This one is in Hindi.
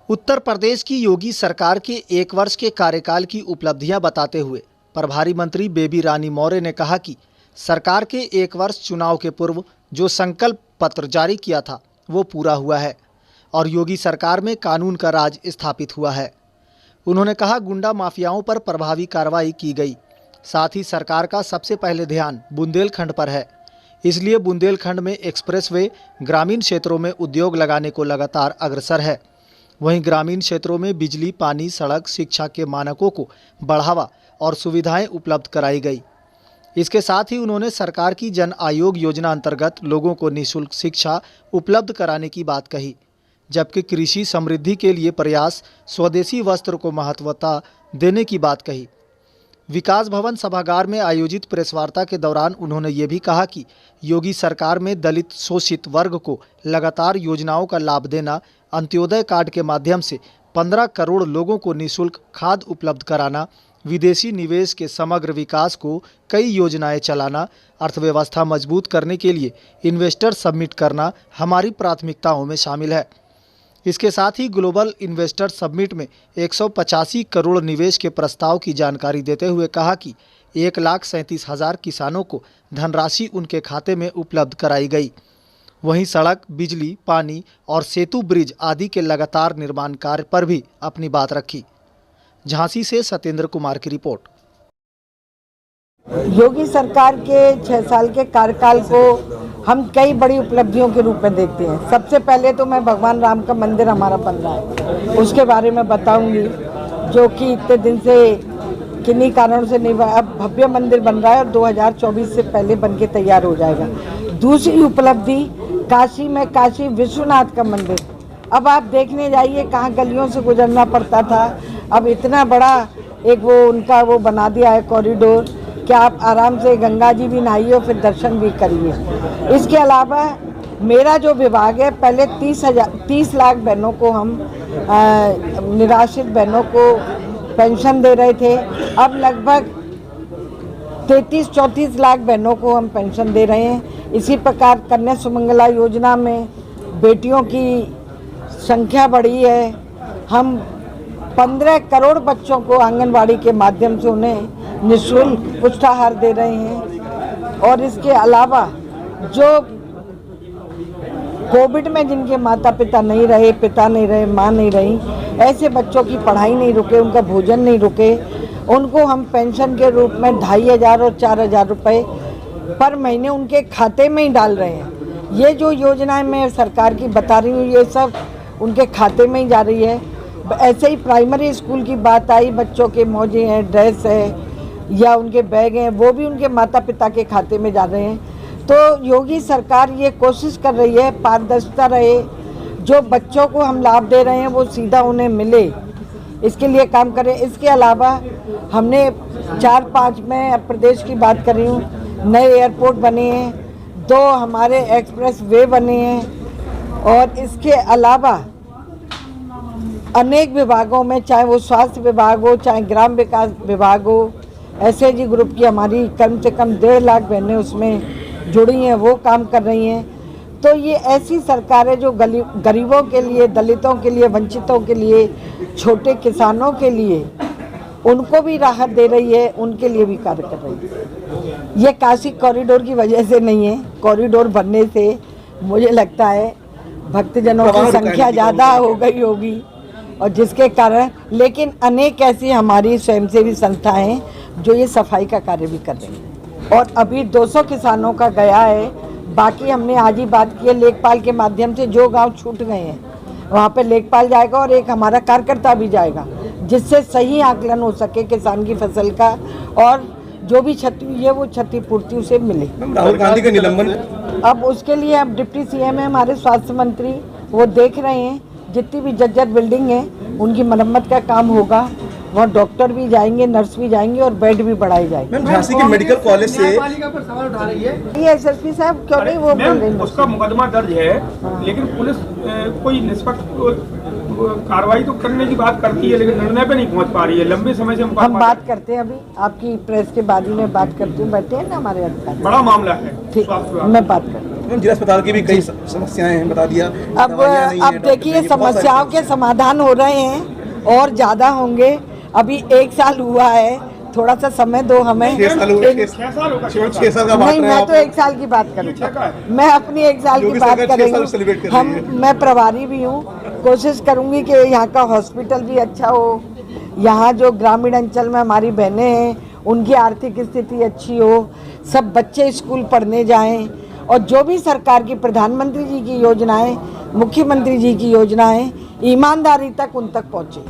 उत्तर प्रदेश की योगी सरकार के 1 वर्ष के कार्यकाल की उपलब्धियां बताते हुए प्रभारी मंत्री बेबी रानी मौर्य ने कहा कि सरकार के 1 वर्ष चुनाव के पूर्व जो संकल्प पत्र जारी किया था वो पूरा हुआ है और योगी सरकार में कानून का राज स्थापित हुआ है। उन्होंने कहा, गुंडा माफियाओं पर प्रभावी कार्रवाई की गई। साथ ही सरकार का सबसे पहले ध्यान बुंदेलखंड पर है, इसलिए बुंदेलखंड में एक्सप्रेसवे, ग्रामीण क्षेत्रों में उद्योग लगाने को लगातार अग्रसर है। वहीं ग्रामीण क्षेत्रों में बिजली, पानी, सड़क, शिक्षा के मानकों को बढ़ावा और सुविधाएं उपलब्ध कराई गई। इसके साथ ही उन्होंने सरकार की जन आयोग योजना अंतर्गत लोगों को निःशुल्क शिक्षा उपलब्ध कराने की बात कही, जबकि कृषि समृद्धि के लिए प्रयास, स्वदेशी वस्त्र को महत्वता देने की बात कही। विकास भवन सभागार में आयोजित प्रेस वार्ता के दौरान उन्होंने ये भी कहा कि योगी सरकार में दलित शोषित वर्ग को लगातार योजनाओं का लाभ देना, अंत्योदय कार्ड के माध्यम से 15 करोड़ लोगों को निःशुल्क खाद उपलब्ध कराना, विदेशी निवेश के समग्र विकास को कई योजनाएं चलाना, अर्थव्यवस्था मजबूत करने के लिए इन्वेस्टर समिट करना हमारी प्राथमिकताओं में शामिल है। इसके साथ ही ग्लोबल इन्वेस्टर समिट में 185 करोड़ निवेश के प्रस्ताव की जानकारी देते हुए कहा कि 1,37,000 किसानों को धनराशि उनके खाते में उपलब्ध कराई गई। वहीं सड़क, बिजली, पानी और सेतु ब्रिज आदि के लगातार निर्माण कार्य पर भी अपनी बात रखी। झांसी से सत्येंद्र कुमार की रिपोर्ट। योगी सरकार के 6 साल के कार्यकाल को हम कई बड़ी उपलब्धियों के रूप में देखते हैं। सबसे पहले तो मैं भगवान राम का मंदिर हमारा बन रहा है, उसके बारे में बताऊंगी, जो कि इतने दिन से किन्हीं कारणों से नहीं, अब भव्य मंदिर बन रहा है और 2024 से पहले बन के तैयार हो जाएगा। दूसरी उपलब्धि, काशी में काशी विश्वनाथ का मंदिर। अब आप देखने जाइए, कहाँ गलियों से गुजरना पड़ता था, अब इतना बड़ा एक वो उनका वो बना दिया है कॉरिडोर कि आप आराम से गंगा जी भी नहाइए और फिर दर्शन भी करिए। इसके अलावा मेरा जो विभाग है, पहले 30 लाख बहनों को हम निराश्रित बहनों को पेंशन दे रहे थे, अब लगभग 33-34 लाख बहनों को हम पेंशन दे रहे हैं। इसी प्रकार कन्या सुमंगला योजना में बेटियों की संख्या बढ़ी है। हम 15 करोड़ बच्चों को आंगनवाड़ी के माध्यम से उन्हें निःशुल्क पुष्टाहार दे रहे हैं। और इसके अलावा जो कोविड में जिनके माता पिता नहीं रहे, पिता नहीं रहे, माँ नहीं रही, ऐसे बच्चों की पढ़ाई नहीं रुके, उनका भोजन नहीं रुके, उनको हम पेंशन के रूप में 2,500 और 4,000 रुपये पर महीने उनके खाते में ही डाल रहे हैं। ये जो योजनाएं मैं सरकार की बता रही हूँ, ये सब उनके खाते में ही जा रही है। ऐसे ही प्राइमरी स्कूल की बात आई, बच्चों के मोजे हैं, ड्रेस है या उनके बैग हैं, वो भी उनके माता पिता के खाते में जा रहे हैं। तो योगी सरकार ये कोशिश कर रही है पारदर्शिता रहे, जो बच्चों को हम लाभ दे रहे हैं वो सीधा उन्हें मिले, इसके लिए काम करें। इसके अलावा हमने 4-5 में प्रदेश की बात कर रही हूँ, नए एयरपोर्ट बने हैं, 2 हमारे एक्सप्रेस वे बने हैं और इसके अलावा अनेक विभागों में, चाहे वो स्वास्थ्य विभाग हो, चाहे ग्राम विकास विभाग हो, SAG ग्रुप की हमारी कम से कम 1.5 लाख बहनें उसमें जुड़ी हैं, वो काम कर रही हैं। तो ये ऐसी सरकार है जो गरीबों के लिए, दलितों के लिए, वंचितों के लिए, छोटे किसानों के लिए उनको भी राहत दे रही है, उनके लिए भी कार्य कर रही है। ये काशी कॉरिडोर की वजह से नहीं है, कॉरिडोर बनने से मुझे लगता है भक्तजनों की संख्या ज़्यादा हो गई होगी और जिसके कारण, लेकिन अनेक ऐसी हमारी स्वयंसेवी संस्थाएं हैं जो ये सफाई का कार्य भी कर रही हैं। और अभी 200 किसानों का गया है, बाकी हमने आज ही बात की है लेखपाल के माध्यम से, जो गांव छूट गए हैं वहाँ पे लेखपाल जाएगा और एक हमारा कार्यकर्ता भी जाएगा, जिससे सही आकलन हो सके किसान की फसल का और जो भी क्षति हुई है वो क्षतिपूर्ति उसे मिले। राहुल गांधी का निलंबन, अब उसके लिए अब डिप्टी CM है हमारे स्वास्थ्य मंत्री, वो देख रहे हैं जितनी भी जर्जर बिल्डिंग है उनकी मरम्मत का काम होगा, वहाँ डॉक्टर भी जाएंगे, नर्स भी जाएंगे और बेड भी बढ़ाए जाएंगे। झांसी के मेडिकल कॉलेज से पर सवाल उठा रही है ये SSP साहब क्यों नहीं वो बोल रहे हैं? उसका मुकदमा दर्ज है, लेकिन पुलिस कोई निष्पक्ष कार्रवाई तो करने की बात करती है, लेकिन निर्णय पे नहीं पहुंच पा रही है। लंबे समय से हम बात करते हैं, अभी आपकी प्रेस के बाद ही मैं बात करती हूँ, बैठे हैं ना हमारे अधिकारी, बड़ा मामला है, ठीक, मैं बात करती हूँ। जिला अस्पताल की भी कई समस्याएं हैं, बता दिया। दवाइयां नहीं अब हैं, देखिए डॉक्टर नहीं है, बहुत सारी समस्याओं के समाधान हो रहे हैं और ज़्यादा होंगे। अभी 1 साल हुआ है, थोड़ा सा समय दो हमें। 6 साल हुए, 6 साल होगा, 6 साल का बात नहीं, रहे मैं आप। तो 1 साल की बात करूँ, छह का है। मैं अपनी 1 साल की योगी बात सरकार 6 साल कर सेलिब्रेट रही कर हूँ। रही है। मैं प्रभारी भी हूँ, कोशिश करूँगी कि यहाँ का हॉस्पिटल भी अच्छा हो, यहाँ जो ग्रामीण अंचल में हमारी बहनें हैं उनकी आर्थिक स्थिति अच्छी हो, सब बच्चे स्कूल पढ़ने जाएं और जो भी सरकार की प्रधानमंत्री जी की योजनाएं, मुख्यमंत्री जी की योजनाएं ईमानदारी तक उन तक पहुँचे।